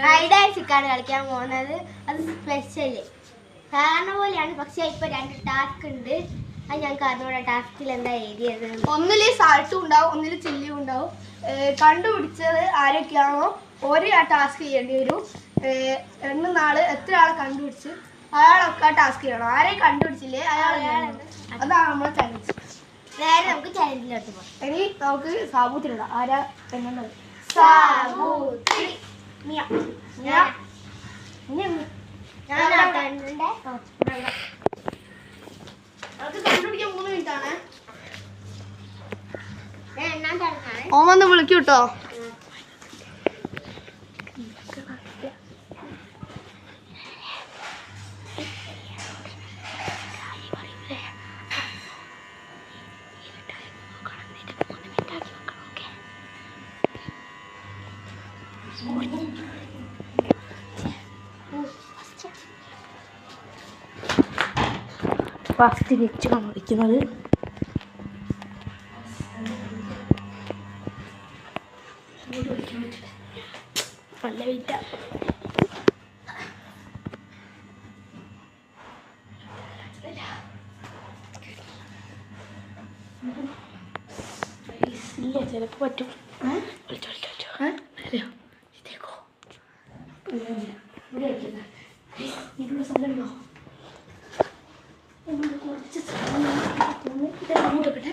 ഹൈഡാൻസിക്കാണ് കളിക്കാൻ പോകുന്നത്. അത് സ്പെഷ്യല് സാധാരണ പോലെയാണ്, പക്ഷെ ഇപ്പൊ 2 ടാസ്ക് ഉണ്ട്. അത് ഞങ്ങൾക്ക് അറിഞ്ഞൂടെ ടാസ്കിൽ എന്താ എഴുതിയത്. ഒന്നില് സാൾട്ടും ഉണ്ടാവും, ഒന്നില് ചില്ലിയും ഉണ്ടാവും. കണ്ടുപിടിച്ചത് ആരൊക്കെയാണോ ഒരു ആ ടാസ്ക് ചെയ്യേണ്ടി വരും. നാള് എത്ര ആളെ കണ്ടുപിടിച്ച് അയാളൊക്കെ ആ ടാസ്ക് ചെയ്യണം. ആരെയും കണ്ടുപിടിച്ചില്ലേ അതാണ് നമ്മളെ ചലഞ്ച്. നേരെ നമുക്ക് ചലഞ്ചിലോട്ട് പോകാം. ഇനി നമുക്ക് സാബൂത്തിലുള്ള ആരാ എന്നുള്ളത്. സാബൂത്തി നമുക്ക് കണ്ടുപിടിക്കാൻ 3 മിനിറ്റ് ആണ്. ഓൻ വന്ന് വിളിക്കൂട്ടോ. ഫസ്റ്റ് വെച്ചാണ് വിളിക്കുന്നത്. നല്ല വെയിറ്റ. ഇല്ല ചിലപ്പോ പറ്റും. ഇതിനുള്ള സ്ഥലമുണ്ടോ? കുറച്ച് അങ്ങോട്ടൊക്കെ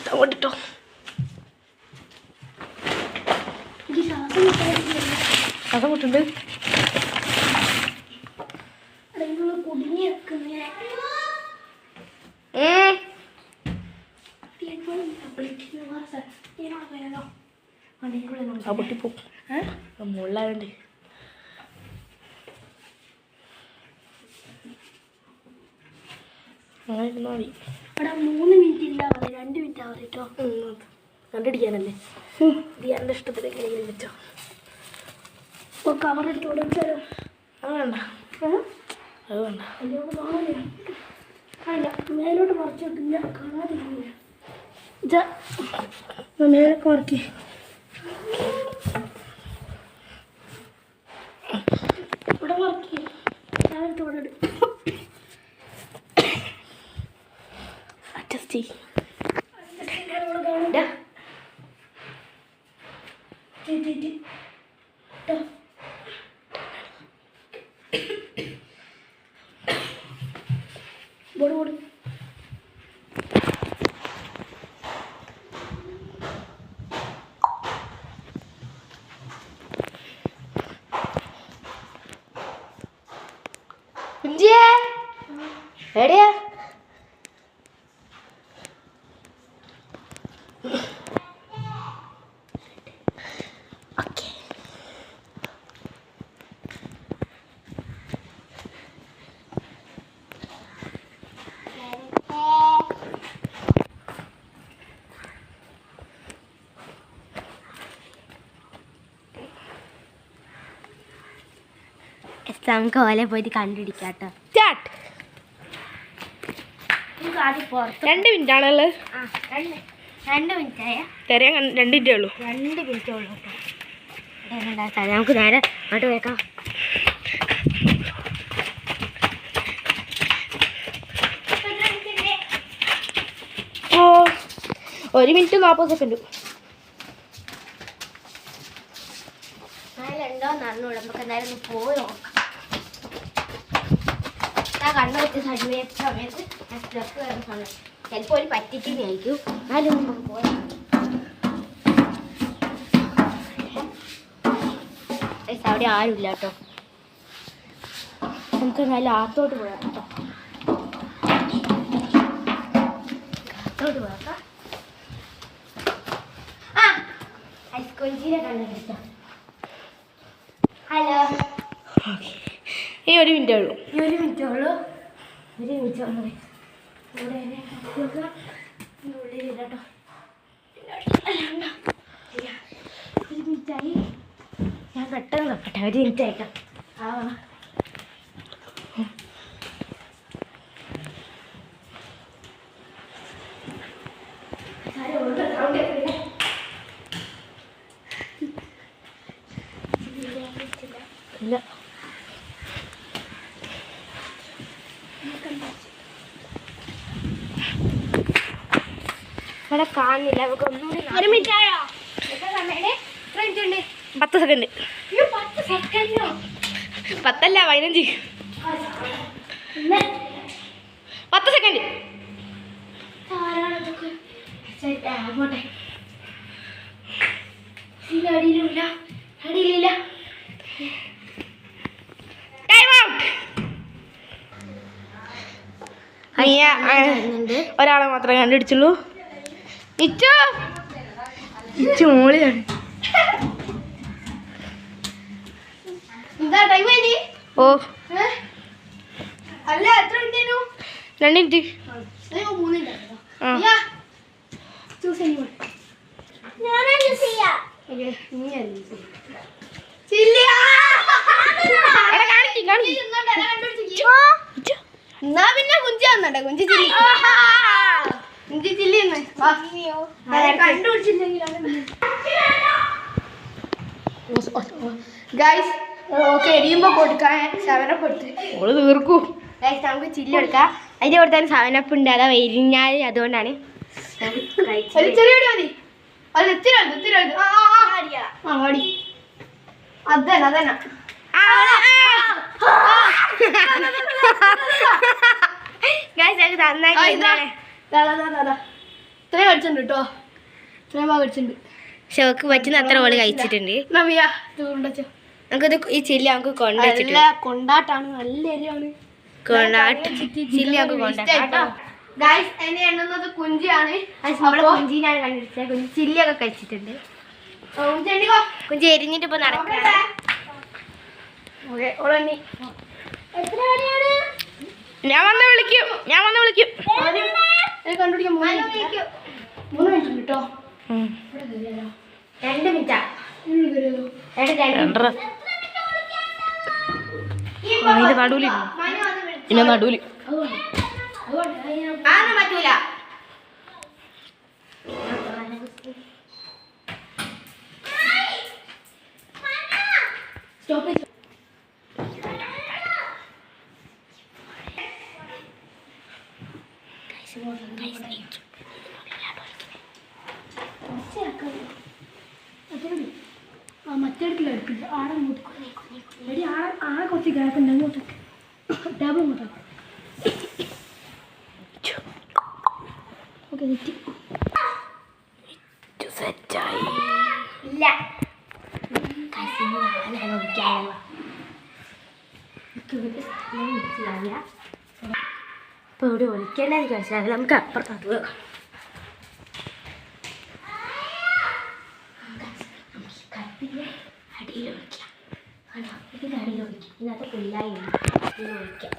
അങ്ങോട്ടോ. ശ്വാസം മുട്ടുണ്ട്. കുടുങ്ങി വെക്കുന്നേ. പൊട്ടിപ്പോ മുള്ളായോണ്ട് അങ്ങനെ ഇരുന്നാ മതി. അവിടെ 3 മിനിറ്റ് ഇല്ല, 2 മിനിറ്റ് ആവും കേട്ടോ. കണ്ടുപിടിക്കാനല്ലേ. ഇത് എൻ്റെ ഇഷ്ടത്തിന് എങ്ങനെയെങ്കിലും വെച്ചോ. കവർ എടുത്തോളൂ. അത് വേണ്ട, അത് വേണ്ട. അല്ല മേലോട്ട് മറിച്ച് വെക്കില്ല, കാണാതിരിക്കില്ല. മേലൊക്കെ മറക്കി. ഇവിടെ മറക്കി. ഞാനിട്ട് ഇവിടെ എടുക്കും. അഡ്ജസ്റ്റ് ചെയ്യും. ബോട് കുഞ്ചിയേ എവിടെയാ? നമുക്ക് ഓലെ പോയിട്ട് കണ്ടുപിടിക്കാട്ടോ. 2 മിനിറ്റ് ആണുള്ളത്. 2 മിനിറ്റ് ആയ തരാൻ 2 മിനിറ്റേ ഉള്ളൂ. 2 മിനിറ്റേ ഉള്ളൂ കേട്ടോ. നമുക്ക് നേരെ അങ്ങോട്ട് വെക്കാം. ഓ 1 മിനിറ്റ് 40 സെക്കൻഡ്. ഉണ്ടോന്ന് അറിഞ്ഞൂടാ. നമുക്ക് എന്തായാലും ഒന്ന് പോയി നോക്കാം. ഞാൻ കണ്ടുപിടിച്ച സമയത്ത് ഞാൻ സ്റ്റെപ്പ് വരുന്ന സമയം ചിലപ്പോൾ ഒരു പറ്റിക്കുന്നതായിരിക്കും. എന്നാലും നമുക്ക് പോയി അവിടെ ആരുമില്ല കേട്ടോ. നമുക്ക് നല്ല ആത്തോട്ട് പോയാം കേട്ടോ. ആത്തോട്ട് പോയാക്കാം. ആ ഐസ്കൊഞ്ചിനെ കണ്ടുപിടിച്ചോ. ഹലോ. ഈ 1 മിനിറ്റേ ഉള്ളൂ. ഈ 1 മിനിറ്റേ ഉള്ളൂ. 1 മിനിറ്റ് വന്നത് ഉള്ളിലില്ല കേട്ടോ. 1 മിനിറ്റായി. ഞാൻ പെട്ടെന്ന് നോക്കട്ടെ, ഒരു മിനിറ്റ് ആയിട്ടോ. ഇല്ല, ഇവിടെ കാണുന്നില്ല. നമുക്ക് ഒന്നുകൂടി 1 മിനിറ്റ് ആയോ? 10 സെക്കൻഡ്. 10 സെക്കൻഡോ? 10 അല്ല 15. 10 സെക്കൻഡ്. പോട്ടെ. അടിയിലില്ല, അടിയിലില്ല. Time out. ഒരാളെ മാത്രമേ കണ്ടുപിടിച്ചുള്ളൂ. ഇച്ചു മോളിലാണ്. എന്താ ടൈം ആയി? ഓ അല്ല, എത്ര മിനിറ്റ്? 2 മിനിറ്റ്. 3 മിനിറ്റ്. എന്നാ പിന്നെ കുഞ്ചി വന്നട്ടെ. കുഞ്ചി ചില്ലി, കുഞ്ചി ചില്ലി ഗൈസ്. ഓക്കെ, എരിയുമ്പോ കൊടുക്കാൻ ശവനപ്പെടുത്ത് ഓള് തീർക്കൂ. നമുക്ക് ചില്ലി കൊടുക്കാം. അതിൻ്റെ കൊടുത്താൽ സാധനപ്പ് ഉണ്ട്. അതാ എരിഞ്ഞാൽ അതുകൊണ്ടാണ്. ചെറിയ മതി. അത് എത്തിരരുത്. അതന്നെ അതന്നെ. ഇത്രയും കഴിച്ചിട്ടുണ്ട് കേട്ടോ. ഇത്രയും കഴിച്ചിട്ടുണ്ട്. ഷോക്ക് പറ്റുന്ന അത്ര ഓള് കഴിച്ചിട്ടുണ്ട്. നമുക്കത് ഈ ചില്ലി നമുക്ക് കൊണ്ടുവച്ചിട്ട് കൊണ്ടാട്ടാണ്. നല്ല എരിയാണ്. കൊണ്ടാട്ട് ചില്ലി നമുക്ക് കൊണ്ടാട്ടോ. ഗൈസ്, എന്നെ എണ്ണുന്നത് കുഞ്ചിയാണ്. കുഞ്ചിനാണ് കണ്ടുപിടിച്ചത്. കുഞ്ചി ചില്ലിയൊക്കെ കഴിച്ചിട്ടുണ്ട്. കുഞ്ചി എരിഞ്ഞിട്ട് ഇപ്പൊ നടക്കാം. ഞാൻ വന്ന് വിളിക്കും. കണ്ടുപിടിക്കാം. 3 മിനിറ്റ് കേട്ടോ. 2 മിനിറ്റാ. നടൂലി പിന്നെ നടൂലി പറ്റൂല. മറ്റേടക്കില്ല എടുക്കില്ല. ആടെ ആടെ കുറച്ച് ഗ്യാപ്പുണ്ട്. അങ്ങോട്ടൊക്കെ ടേബിൾ അങ്ങോട്ടൊക്കെ. ഓക്കെ, തെറ്റി. ഇല്ല, ഇപ്പൊ ഇവിടെ ഒളിക്കേണ്ടെന്ന് മനസ്സിലാവില്ല. നമുക്ക് അപ്പുറത്ത് അത് അടിയിൽ ഒളിക്കാം. ഇതിൻ്റെ അടിയിൽ ഒളിക്കാം. ഇതിനകത്ത് പുല്ലായി ഒളിക്കാം.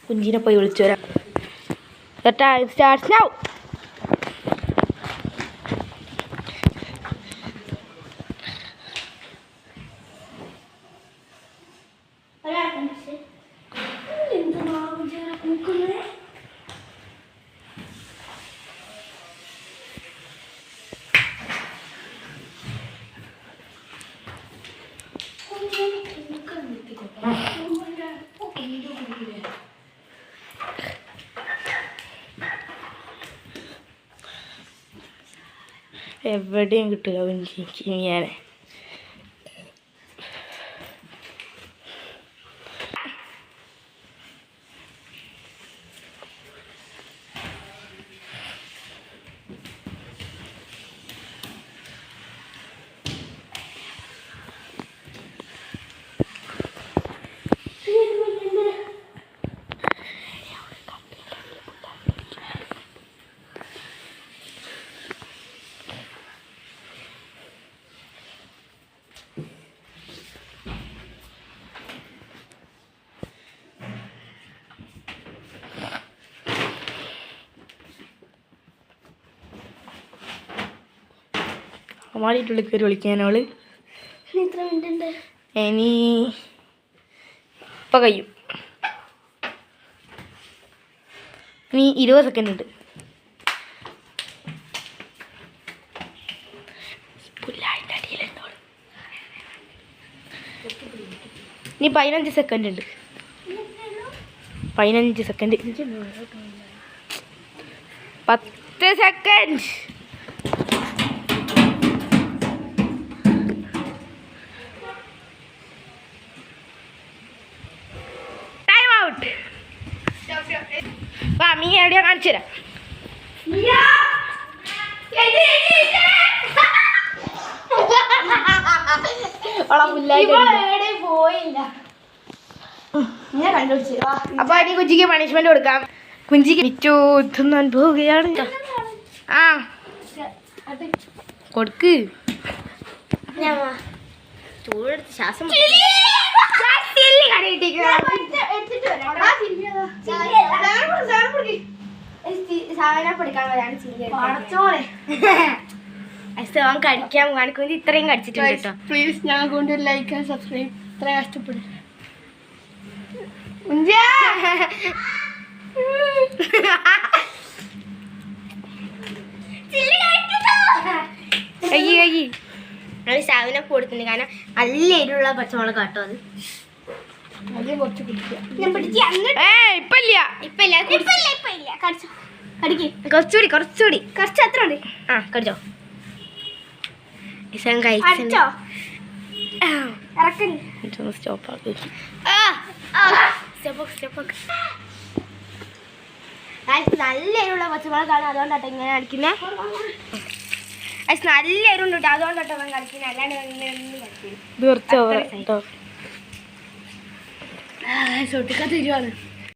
കുഞ്ചിനെ പോയി വിളിച്ചു വരാം. Time starts now. എവിടെയും കിട്ടില്ല കുഞ്ചിക്ക് ഇങ്ങനെ. അമ്മാടിയിട്ടുള്ളിൽ കയറി വിളിക്കാനോള്. എത്ര മിനിറ്റ് ഉണ്ട്? ഇനി ഇപ്പം കഴിയും. ഇനി 20 സെക്കൻഡ് ഉണ്ട്. ഇനി 15 സെക്കൻഡ് ഉണ്ട്. 15 സെക്കൻഡ്. 10 സെക്കൻഡ്. Time out. വാ മീ എവിടെയാ കാണിച്ചു തരാം. പോയില്ല. ഞാൻ കണ്ടുപിടിച്ചു. അപ്പൊ ഇനി കുഞ്ചിക്ക് പണിഷ്മെന്റ് കൊടുക്കാം. കുഞ്ചിക്ക് തിന്നാൻ പോവുകയാണ്. ആ കൊടുക്ക്. ചൂടെടുത്ത് ശ്വാസം സാധനം പഠിക്കാൻ വരാണ് കടിക്കാൻ കാണിക്കുന്നത്. ഇത്രയും കടിച്ചിട്ടുണ്ട് കേട്ടോ. പ്ലീസ് ഞങ്ങൾക്ക് കൊണ്ട് ലൈക്ക് ആൻഡ് സബ്സ്ക്രൈബ്. ഇത്ര കഷ്ടപ്പെടും. അത് സാധനം കൊടുത്തിട്ടുണ്ട്. കാരണം നല്ല എരിവുള്ള പച്ചമുളക് കേട്ടോ. അത് ആദ്യം കുറച്ച് കുടിക്കുക. ഞാൻ പിടിച്ച് കുറച്ചുകൂടി കുറച്ച് അത്ര ഉണ്ട്. ആ കടിച്ചോ. അടിച്ചോ? ഇറക്കണി. സ്റ്റോപ്പ് ആക്കി. നല്ല എരിവുള്ള പച്ചമുളകാണ്. അതുകൊണ്ടാട്ടോ ഇങ്ങനെ അടിക്കുന്നത്. നല്ല എരിവുണ്ട് കേട്ടോ. അതുകൊണ്ടാട്ടോ ഞാൻ കളിക്കുന്നത്. അല്ലാണ്ട് കളിക്കുന്നത് തീർച്ചയായും സൊട്ടിക്ക തരുവാണ്.